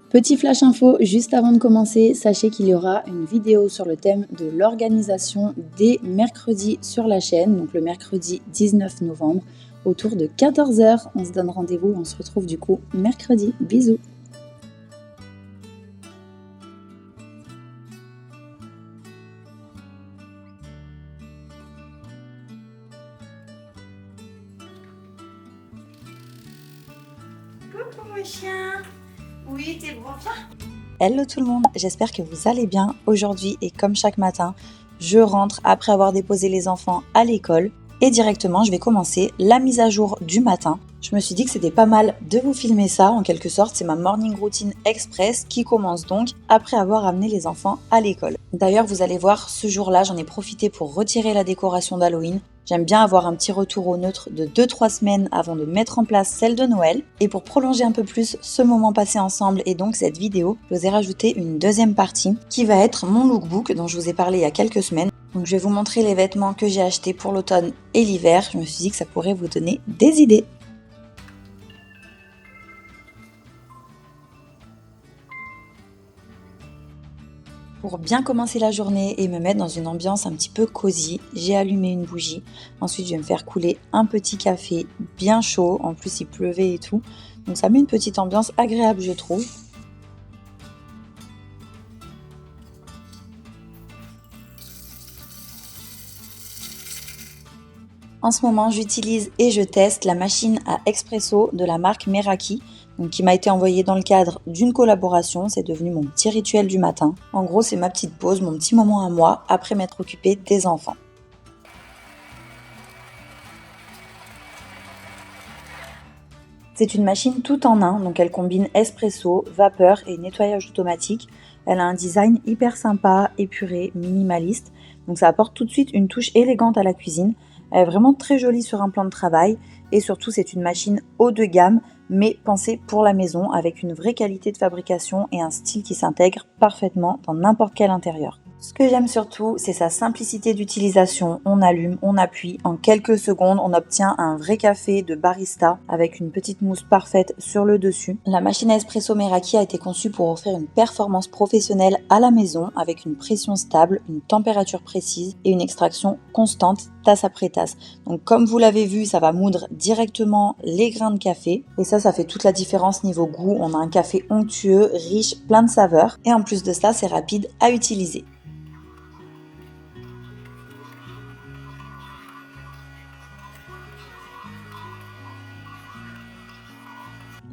Petit flash info, juste avant de commencer, sachez qu'il y aura une vidéo sur le thème de l'organisation dès mercredi sur la chaîne, donc le mercredi 19 novembre, autour de 14h. On se donne rendez-vous, on se retrouve du coup mercredi. Bisous. Coucou mon chien. Oui, t'es bon, viens. Hello tout le monde, j'espère que vous allez bien. Aujourd'hui et comme chaque matin, je rentre après avoir déposé les enfants à l'école et directement je vais commencer la mise à jour du matin. Je me suis dit que c'était pas mal de vous filmer ça, en quelque sorte c'est ma morning routine express qui commence donc après avoir amené les enfants à l'école. D'ailleurs vous allez voir, ce jour-là j'en ai profité pour retirer la décoration d'Halloween. J'aime bien avoir un petit retour au neutre de 2-3 semaines avant de mettre en place celle de Noël. Et pour prolonger un peu plus ce moment passé ensemble et donc cette vidéo, je vous ai rajouté une deuxième partie qui va être mon lookbook dont je vous ai parlé il y a quelques semaines. Donc je vais vous montrer les vêtements que j'ai achetés pour l'automne et l'hiver. Je me suis dit que ça pourrait vous donner des idées. Pour bien commencer la journée et me mettre dans une ambiance un petit peu cosy, j'ai allumé une bougie. Ensuite, je vais me faire couler un petit café bien chaud. En plus, il pleuvait et tout. Donc ça met une petite ambiance agréable, je trouve. En ce moment, j'utilise et je teste la machine à expresso de la marque Meraki, donc qui m'a été envoyée dans le cadre d'une collaboration. C'est devenu mon petit rituel du matin. En gros, c'est ma petite pause, mon petit moment à moi après m'être occupée des enfants. C'est une machine tout en un, donc elle combine espresso, vapeur et nettoyage automatique. Elle a un design hyper sympa, épuré, minimaliste, donc ça apporte tout de suite une touche élégante à la cuisine. Elle est vraiment très jolie sur un plan de travail et surtout c'est une machine haut de gamme mais pensée pour la maison avec une vraie qualité de fabrication et un style qui s'intègre parfaitement dans n'importe quel intérieur. Ce que j'aime surtout, c'est sa simplicité d'utilisation. On allume, on appuie, en quelques secondes, on obtient un vrai café de barista avec une petite mousse parfaite sur le dessus. La machine à espresso Meraki a été conçue pour offrir une performance professionnelle à la maison avec une pression stable, une température précise et une extraction constante tasse après tasse. Donc comme vous l'avez vu, ça va moudre directement les grains de café et ça fait toute la différence niveau goût. On a un café onctueux, riche, plein de saveurs et en plus de ça, c'est rapide à utiliser.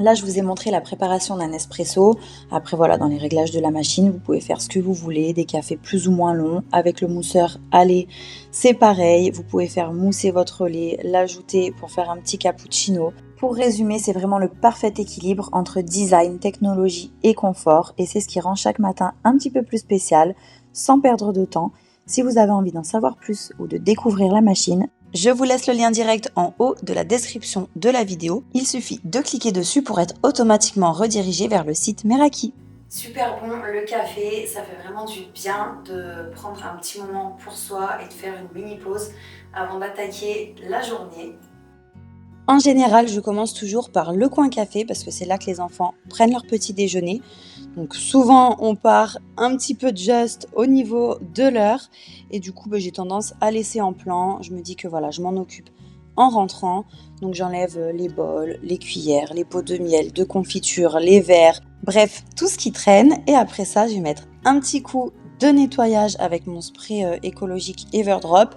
Là, je vous ai montré la préparation d'un espresso. Après, voilà, dans les réglages de la machine, vous pouvez faire ce que vous voulez, des cafés plus ou moins longs. Avec le mousseur à lait, c'est pareil. Vous pouvez faire mousser votre lait, l'ajouter pour faire un petit cappuccino. Pour résumer, c'est vraiment le parfait équilibre entre design, technologie et confort. Et c'est ce qui rend chaque matin un petit peu plus spécial, sans perdre de temps. Si vous avez envie d'en savoir plus ou de découvrir la machine, je vous laisse le lien direct en haut de la description de la vidéo. Il suffit de cliquer dessus pour être automatiquement redirigé vers le site Meraki. Super bon le café, ça fait vraiment du bien de prendre un petit moment pour soi et de faire une mini pause avant d'attaquer la journée. En général, je commence toujours par le coin café parce que c'est là que les enfants prennent leur petit déjeuner. Donc souvent, on part un petit peu juste au niveau de l'heure et du coup, j'ai tendance à laisser en plan. Je me dis que voilà, je m'en occupe en rentrant. Donc j'enlève les bols, les cuillères, les pots de miel, de confiture, les verres, bref, tout ce qui traîne. Et après ça, je vais mettre un petit coup de nettoyage avec mon spray écologique Everdrop.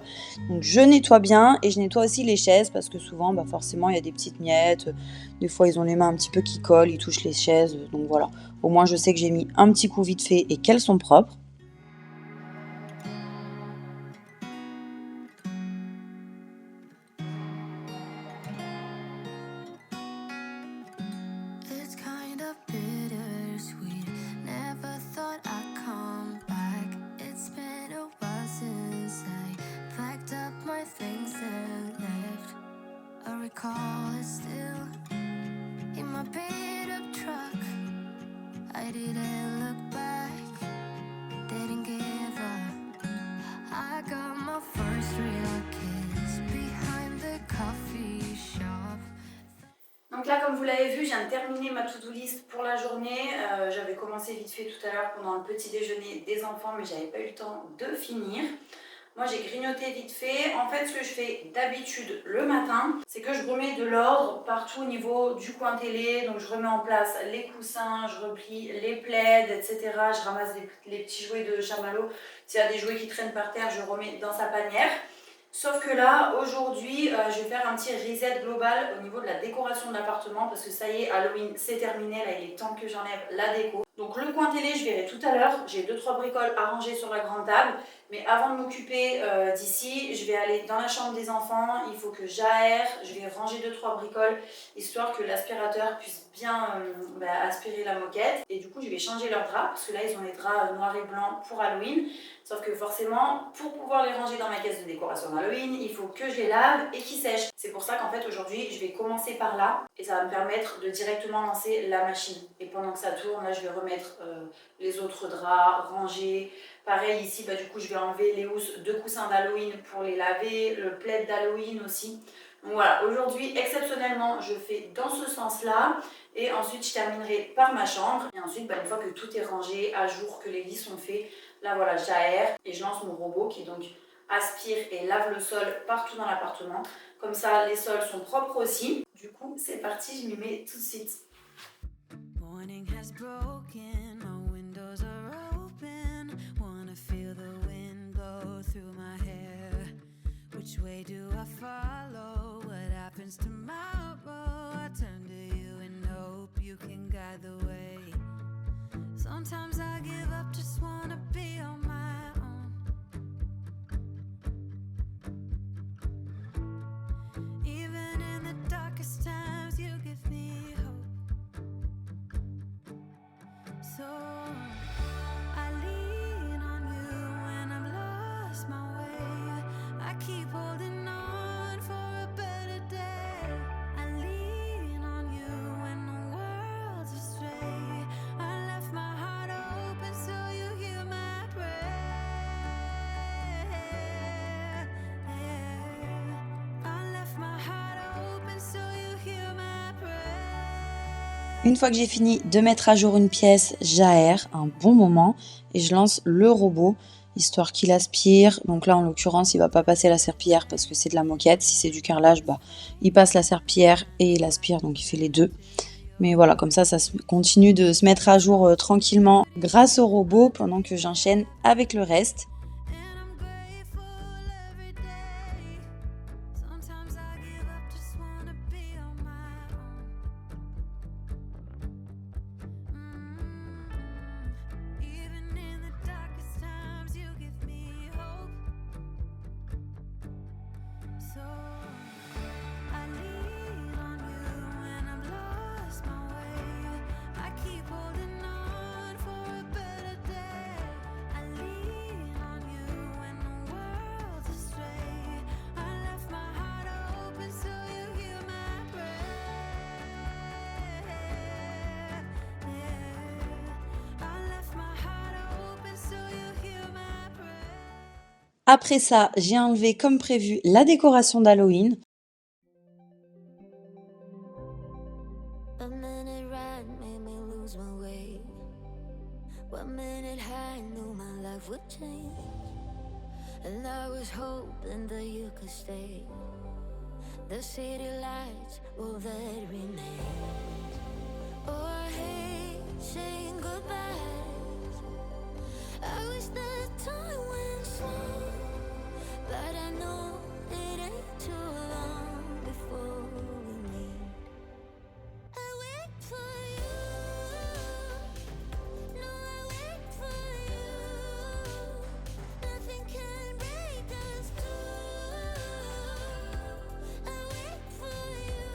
Donc je nettoie bien et je nettoie aussi les chaises parce que souvent forcément il y a des petites miettes, des fois ils ont les mains un petit peu qui collent, ils touchent les chaises, donc voilà, au moins je sais que j'ai mis un petit coup vite fait et qu'elles sont propres. Donc là, comme vous l'avez vu, je viens de terminer ma to-do list pour la journée. J'avais commencé vite fait tout à l'heure pendant le petit déjeuner des enfants, mais j'avais pas eu le temps de finir. Moi, j'ai grignoté vite fait. En fait, ce que je fais d'habitude le matin, c'est que je remets de l'ordre partout au niveau du coin télé. Donc, je remets en place les coussins, je replie les plaids, etc. Je ramasse les petits jouets de chamallow. S'il y a des jouets qui traînent par terre, je remets dans sa panière. Sauf que là, aujourd'hui, je vais faire un petit reset global au niveau de la décoration de l'appartement parce que ça y est, Halloween, c'est terminé. Là, il est temps que j'enlève la déco. Donc le coin télé, je verrai tout à l'heure. J'ai 2-3 bricoles à ranger sur la grande table. Mais avant de m'occuper d'ici, je vais aller dans la chambre des enfants. Il faut que j'aère. Je vais ranger 2-3 bricoles histoire que l'aspirateur puisse bien aspirer la moquette. Et du coup, je vais changer leurs draps parce que là, ils ont les draps noirs et blancs pour Halloween. Sauf que forcément, pour pouvoir les ranger dans ma caisse de décoration d'Halloween, il faut que je les lave et qu'ils sèchent. C'est pour ça qu'en fait aujourd'hui, je vais commencer par là et ça va me permettre de directement lancer la machine. Et pendant que ça tourne, là je vais remettre les autres draps, ranger. Pareil ici, du coup je vais enlever les housses de coussins d'Halloween pour les laver, le plaid d'Halloween aussi. Donc voilà, aujourd'hui exceptionnellement je fais dans ce sens-là et ensuite je terminerai par ma chambre et ensuite une fois que tout est rangé, à jour, que les lits sont faits, là voilà, j'aère et je lance mon robot qui donc aspire et lave le sol partout dans l'appartement. Comme ça, les sols sont propres aussi. Du coup, c'est parti, je m'y mets tout de suite. Morning has broken, my windows are open. Wanna feel the wind blow through my hair. Which way do I follow? What happens tomorrow? I turn to you and hope you can guide the way. Sometimes I give up, just wanna be on my own. Even in the darkest times, you give me hope. So I lean on you when I've lost my way. I keep holding on for a better day. I lean on you when the world's astray. I left my heart open so you hear my prayer. I left my heart open so you hear my prayer. Une fois que j'ai fini de mettre à jour une pièce, j'aère un bon moment et je lance le robot, histoire qu'il aspire. Donc là, en l'occurrence, il va pas passer la serpillière parce que c'est de la moquette. Si c'est du carrelage, il passe la serpillière et il aspire, donc il fait les deux. Mais voilà, comme ça continue de se mettre à jour tranquillement grâce au robot pendant que j'enchaîne avec le reste. Après ça, j'ai enlevé comme prévu la décoration d'Halloween. But I know it ain't too long before we meet. I wait for you. No, I wait for you. Nothing can break us two. I wait for you.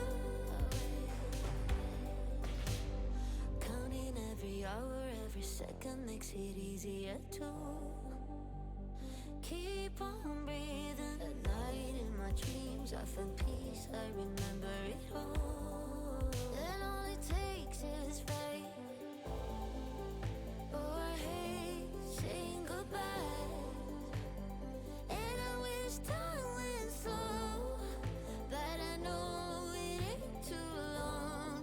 Counting every hour, every second makes it easier to keep on breathing. At night in my dreams I find peace, I remember it all. And all it takes is faith. Oh, I hate saying goodbye, and I wish time went slow, but I know it ain't too long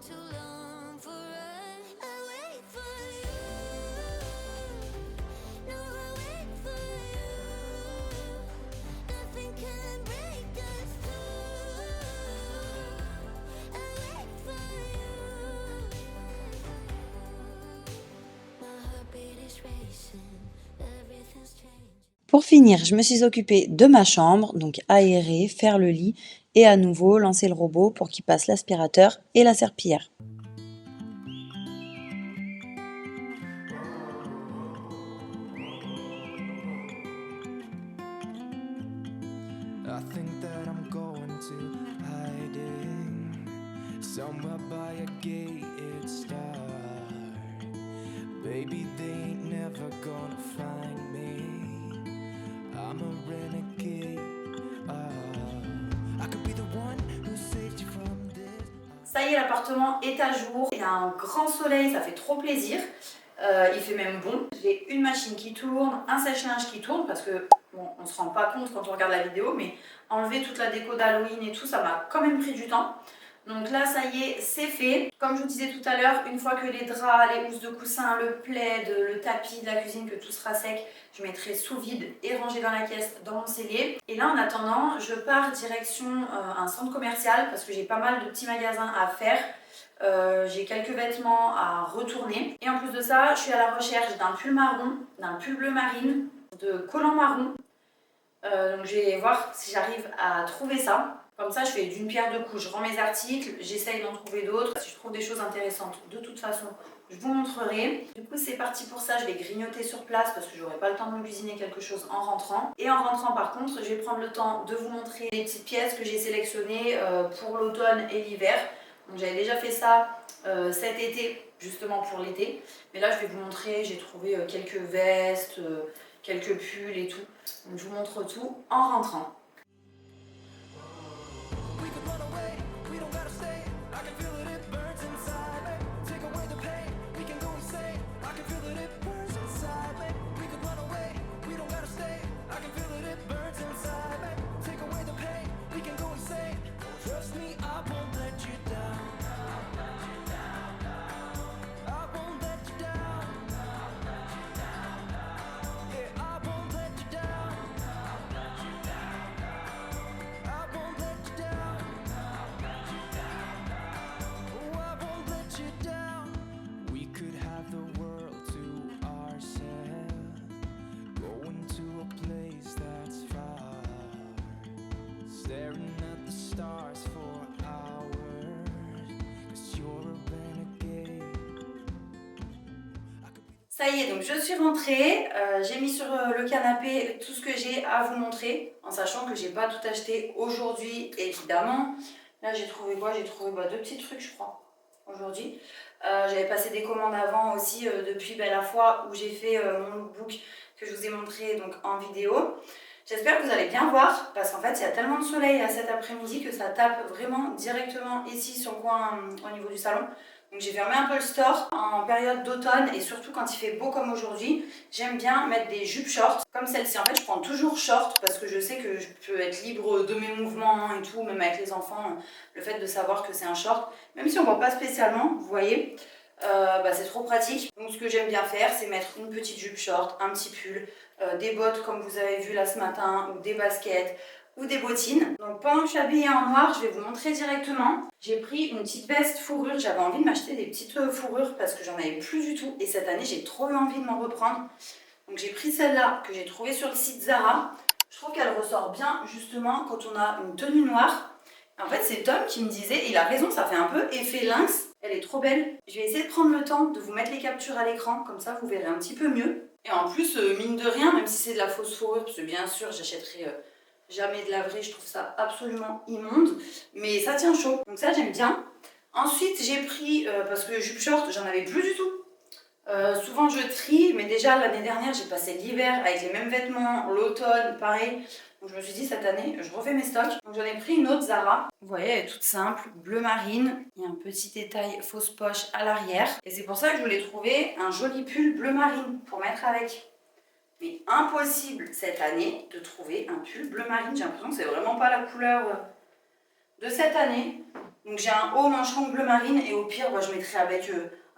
Pour finir, je me suis occupée de ma chambre, donc aérer, faire le lit et à nouveau lancer le robot pour qu'il passe l'aspirateur et la serpillière. I think that I'm going to hiding somewhere by a gated star. Baby, they ain't never gonna find me. I'm a renegade. I could be the one who saved you from this. Ça y est, l'appartement est à jour. Il y a un grand soleil, ça fait trop plaisir. Il fait même bon. J'ai une machine qui tourne, un sèche-linge qui tourne parce que bon, on se rend pas compte quand on regarde la vidéo, mais enlever toute la déco d'Halloween et tout, ça m'a quand même pris du temps. Donc là, ça y est, c'est fait. Comme je vous disais tout à l'heure, une fois que les draps, les housses de coussin, le plaid, le tapis de la cuisine, que tout sera sec, je mettrai sous vide et rangé dans la caisse dans mon cellier. Et là, en attendant, je pars direction un centre commercial parce que j'ai pas mal de petits magasins à faire. J'ai quelques vêtements à retourner. Et en plus de ça, je suis à la recherche d'un pull marron, d'un pull bleu marine, de collants marron. Donc je vais voir si j'arrive à trouver ça. Comme ça, je fais d'une pierre deux coups. Je rends mes articles, j'essaye d'en trouver d'autres. Si je trouve des choses intéressantes, de toute façon, je vous montrerai. Du coup, c'est parti pour ça. Je vais grignoter sur place parce que j'aurai pas le temps de me cuisiner quelque chose en rentrant. Et en rentrant, par contre, je vais prendre le temps de vous montrer les petites pièces que j'ai sélectionnées pour l'automne et l'hiver. Donc j'avais déjà fait ça cet été, justement pour l'été. Mais là, je vais vous montrer, j'ai trouvé quelques vestes, quelques pulls et tout. Donc je vous montre tout en rentrant. Staring at the stars for hours, 'cause you're a renegade. Ça y est, donc je suis rentrée, j'ai mis sur le canapé tout ce que j'ai à vous montrer, en sachant que j'ai pas tout acheté aujourd'hui, évidemment. Là j'ai trouvé quoi? J'ai trouvé deux petits trucs je crois, aujourd'hui. J'avais passé des commandes avant aussi, depuis la fois où j'ai fait mon lookbook que je vous ai montré donc, en vidéo. J'espère que vous allez bien voir, parce qu'en fait il y a tellement de soleil là, cet après-midi que ça tape vraiment directement ici sur le coin au niveau du salon. Donc j'ai fermé un peu le store en période d'automne et surtout quand il fait beau comme aujourd'hui, j'aime bien mettre des jupes short comme celle-ci. En fait je prends toujours short parce que je sais que je peux être libre de mes mouvements et tout, même avec les enfants, le fait de savoir que c'est un short, même si on ne voit pas spécialement, vous voyez, c'est trop pratique. Donc ce que j'aime bien faire, c'est mettre une petite jupe short, un petit pull, des bottes comme vous avez vu là ce matin, ou des baskets, ou des bottines. Donc pendant que je suis habillée en noir, je vais vous montrer directement. J'ai pris une petite veste fourrure, j'avais envie de m'acheter des petites fourrures parce que j'en avais plus du tout. Et cette année, j'ai trop eu envie de m'en reprendre. Donc j'ai pris celle-là que j'ai trouvée sur le site Zara. Je trouve qu'elle ressort bien justement quand on a une tenue noire. En fait, c'est Tom qui me disait, et il a raison, ça fait un peu effet lynx. Elle est trop belle. Je vais essayer de prendre le temps de vous mettre les captures à l'écran, comme ça vous verrez un petit peu mieux. Et en plus, mine de rien, même si c'est de la fausse fourrure, parce que bien sûr, j'achèterai jamais de la vraie, je trouve ça absolument immonde. Mais ça tient chaud, donc ça j'aime bien. Ensuite, j'ai pris, parce que jupe short, j'en avais plus du tout. Souvent je trie, mais déjà l'année dernière, j'ai passé l'hiver avec les mêmes vêtements, l'automne, pareil. Donc je me suis dit cette année, je refais mes stocks. Donc j'en ai pris une autre Zara. Vous voyez, elle est toute simple, bleu marine. Il y a un petit détail fausse poche à l'arrière. Et c'est pour ça que je voulais trouver un joli pull bleu marine pour mettre avec. Mais impossible cette année de trouver un pull bleu marine. J'ai l'impression que c'est vraiment pas la couleur de cette année. Donc j'ai un haut manche longue bleu marine et au pire, je mettrai avec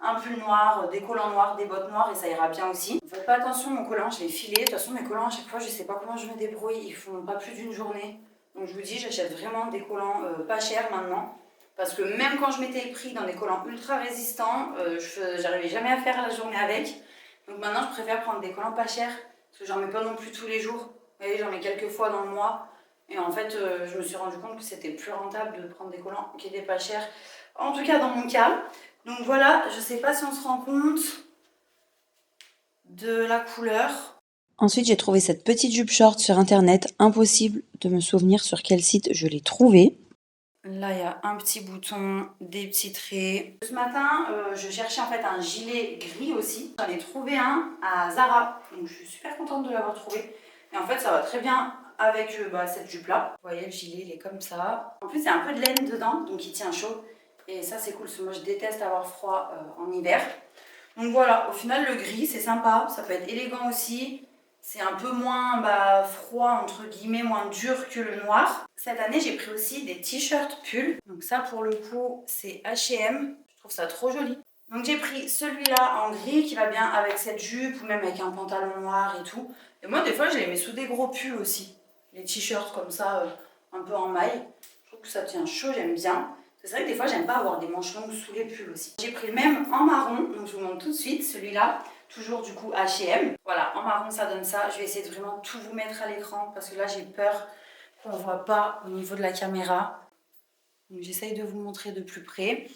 un pull noir, des collants noirs, des bottes noires et ça ira bien aussi. Faites pas attention, mon collant, je l'ai filé. De toute façon, mes collants, à chaque fois, je sais pas comment je me débrouille. Ils font pas plus d'une journée. Donc je vous dis, j'achète vraiment des collants pas chers maintenant. Parce que même quand je mettais le prix dans des collants ultra résistants, j'arrivais jamais à faire la journée avec. Donc maintenant, je préfère prendre des collants pas chers Parce que j'en mets pas non plus tous les jours. Vous voyez, j'en mets quelques fois dans le mois. Et en fait, je me suis rendu compte que c'était plus rentable de prendre des collants qui étaient pas chers. En tout cas, dans mon cas. Donc voilà, je sais pas si on se rend compte de la couleur. Ensuite, j'ai trouvé cette petite jupe short sur internet. Impossible de me souvenir sur quel site je l'ai trouvée. Là, il y a un petit bouton, des petits traits. Ce matin, je cherchais en fait un gilet gris aussi. J'en ai trouvé un à Zara. Donc je suis super contente de l'avoir trouvé. Et en fait, ça va très bien avec cette jupe-là. Vous voyez, le gilet, il est comme ça. En plus, il y a un peu de laine dedans, donc il tient chaud. Et ça, c'est cool, parce que moi, je déteste avoir froid en hiver. Donc voilà, au final, le gris, c'est sympa. Ça peut être élégant aussi. C'est un peu moins froid, entre guillemets, moins dur que le noir. Cette année, j'ai pris aussi des t-shirts pulls. Donc ça, pour le coup, c'est H&M. Je trouve ça trop joli. Donc j'ai pris celui-là en gris qui va bien avec cette jupe ou même avec un pantalon noir et tout. Et moi, des fois, je les mets sous des gros pulls aussi. Les t-shirts comme ça, un peu en maille. Je trouve que ça tient chaud, j'aime bien. C'est vrai que des fois, j'aime pas avoir des manches longues sous les pulls aussi. J'ai pris le même en marron, donc je vous montre tout de suite celui-là. Toujours du coup H&M. Voilà, en marron ça donne ça. Je vais essayer de vraiment tout vous mettre à l'écran parce que là j'ai peur qu'on ne voit pas au niveau de la caméra. Donc j'essaye de vous montrer de plus près.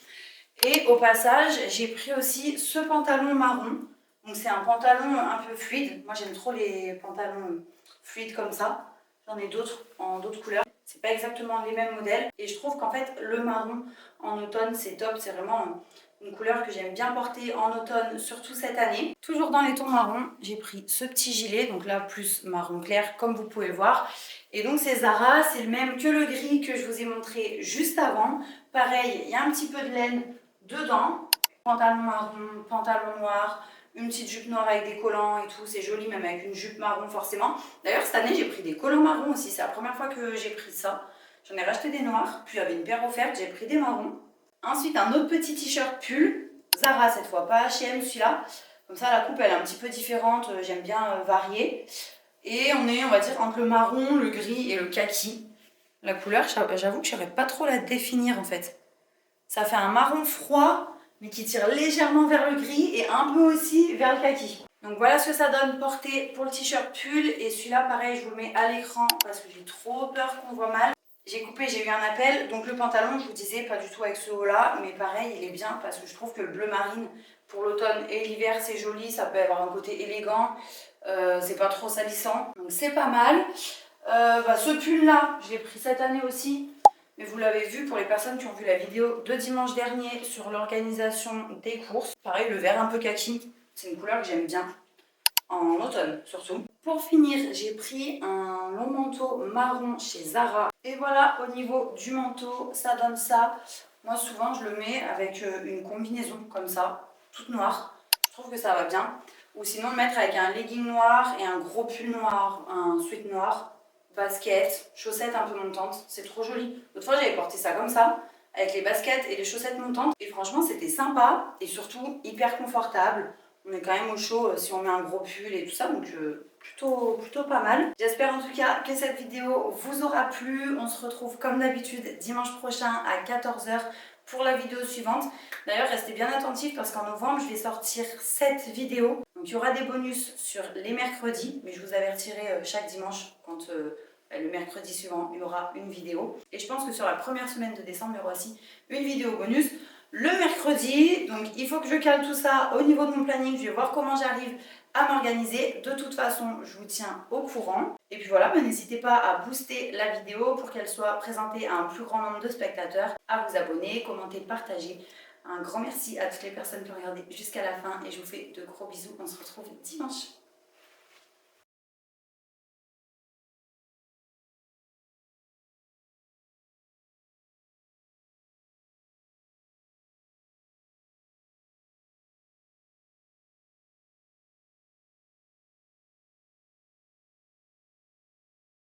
Et au passage, j'ai pris aussi ce pantalon marron. Donc c'est un pantalon un peu fluide. Moi j'aime trop les pantalons fluides comme ça. J'en ai d'autres en d'autres couleurs. C'est pas exactement les mêmes modèles. Et je trouve qu'en fait le marron en automne c'est top. C'est vraiment une couleur que j'aime bien porter en automne, surtout cette année. Toujours dans les tons marron, j'ai pris ce petit gilet, donc là plus marron clair comme vous pouvez le voir. Et donc c'est Zara, c'est le même que le gris que je vous ai montré juste avant. Pareil, il y a un petit peu de laine dedans. Pantalon marron, pantalon noir, une petite jupe noire avec des collants et tout, c'est joli même avec une jupe marron forcément. D'ailleurs cette année j'ai pris des collants marrons aussi, c'est la première fois que j'ai pris ça. J'en ai racheté des noirs, puis il y avait une paire offerte, j'ai pris des marrons. Ensuite, un autre petit t-shirt pull, Zara cette fois, pas H&M celui-là. Comme ça, la coupe elle est un petit peu différente, j'aime bien varier. Et on est, on va dire, entre le marron, le gris et le kaki. La couleur, j'avoue que je ne saurais pas trop la définir en fait. Ça fait un marron froid, mais qui tire légèrement vers le gris et un peu aussi vers le kaki. Donc voilà ce que ça donne porté pour le t-shirt pull. Et celui-là, pareil, je vous le mets à l'écran parce que j'ai trop peur qu'on voit mal. J'ai coupé, j'ai eu un appel, donc le pantalon, je vous disais, pas du tout avec ce haut-là, mais pareil, il est bien parce que je trouve que le bleu marine pour l'automne et l'hiver, c'est joli, ça peut avoir un côté élégant, c'est pas trop salissant, donc c'est pas mal. Ce pull-là, je l'ai pris cette année aussi, mais vous l'avez vu pour les personnes qui ont vu la vidéo de dimanche dernier sur l'organisation des courses. Pareil, le vert un peu kaki, c'est une couleur que j'aime bien, en automne surtout. Pour finir, j'ai pris un long manteau marron chez Zara. Et voilà, au niveau du manteau, ça donne ça. Moi, souvent, je le mets avec une combinaison comme ça, toute noire. Je trouve que ça va bien. Ou sinon, le mettre avec un legging noir et un gros pull noir, un sweat noir, basket, chaussettes un peu montantes. C'est trop joli. L'autre fois, j'avais porté ça comme ça, avec les baskets et les chaussettes montantes. Et franchement, c'était sympa et surtout hyper confortable. On est quand même au chaud si on met un gros pull et tout ça, donc plutôt pas mal. J'espère en tout cas que cette vidéo vous aura plu. On se retrouve comme d'habitude dimanche prochain à 14 h pour la vidéo suivante. D'ailleurs, restez bien attentifs parce qu'en novembre, je vais sortir 7 vidéos. Donc il y aura des bonus sur les mercredis, mais je vous avertirai chaque dimanche quand le mercredi suivant, il y aura une vidéo. Et je pense que sur la première semaine de décembre, il y aura aussi une vidéo bonus le mercredi. Donc il faut que je cale tout ça au niveau de mon planning. Je vais voir comment j'arrive à m'organiser. De toute façon, je vous tiens au courant. Et puis voilà, n'hésitez pas à booster la vidéo pour qu'elle soit présentée à un plus grand nombre de spectateurs, à vous abonner, commenter, partager. Un grand merci à toutes les personnes qui ont regardé jusqu'à la fin et je vous fais de gros bisous. On se retrouve dimanche.